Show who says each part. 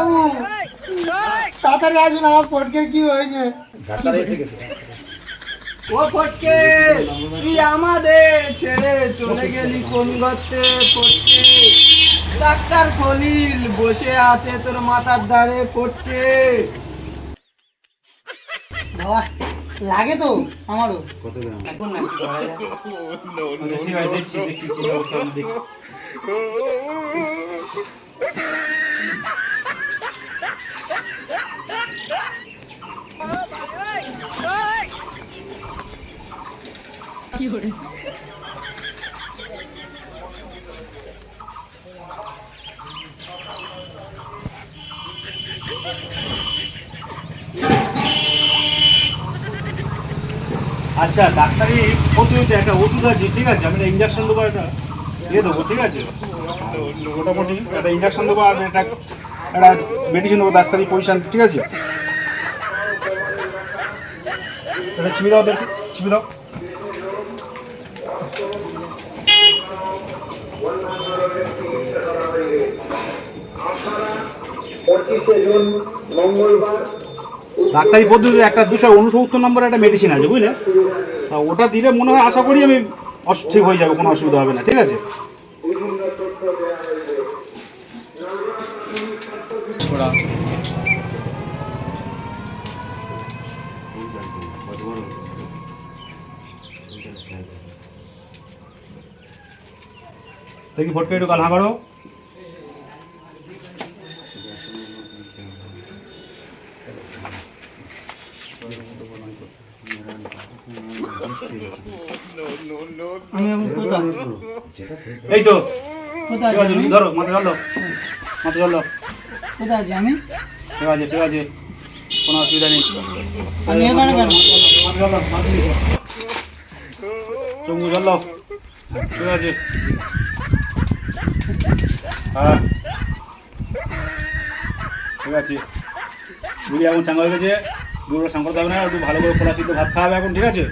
Speaker 1: বাবু তাড়াতাড়ি আসুন, আমার ফটকের কি হয়েছে? ও ফটকে, তুই আমাদের ছেড়ে চলে গেলি কোন গর্তে? ফটকে, ডাক্তার খলিল বসে আছে তোর মাথার ধারে। ফটকে বাবা, লাগে তো আমারও।
Speaker 2: কত গ্রাম?
Speaker 1: এখন না,
Speaker 2: ঠিক আছে, দেখছি দেখছি চিন্তা করতে হবে না, দেখছি। আচ্ছা, ডাক্তারি পদ্ধতিতে একটা ওষুধ আছে, ঠিক আছে, আমি ইঞ্জেকশন দেবো, একটা দিয়ে দেবো, ঠিক আছে, মোটামুটি একটা ইঞ্জেকশন দেবো আর একটা মেডিসিন দেবো, ডাক্তারি পয়সা, ঠিক আছে। এটা ছিপে দাও, দেখি ছিপে দাও। ডাক্তারি পদ্ধতিতে একটা 269 নম্বরের একটা মেডিসিন আছে, বুঝলে, তা ওটা দিলে মনে হয় আশা করি আমি ঠিক হয়ে যাবে, কোনো অসুবিধা হবে না, ঠিক আছে। দেখি ফটকে একটু গাল করো।
Speaker 1: আমি এখন কোথায়?
Speaker 2: এই তো
Speaker 1: কোথায়
Speaker 2: ঠিক আছে,
Speaker 1: আছি?
Speaker 2: ধরো, মাথা জল দাও, মাথা জল দাও,
Speaker 1: কোথায় আছি আমি?
Speaker 2: ঠিক আছে ঠিক আছে, কোনো অসুবিধা নেই।
Speaker 1: আমি এখানে কেন?
Speaker 2: মাথা জল দাও, মাথা জল দাও, চুমু জল দাও, ঠিক আছে। হ্যাঁ ঠিক আছে, বুঝলি এখন চাঙ্গা হয়ে গেছে, দুপুরে স্নান করতে হবে না, একটু ভালো করে খোলা সিদ্ধ ভাত খাওয়াবে এখন, ঠিক আছে।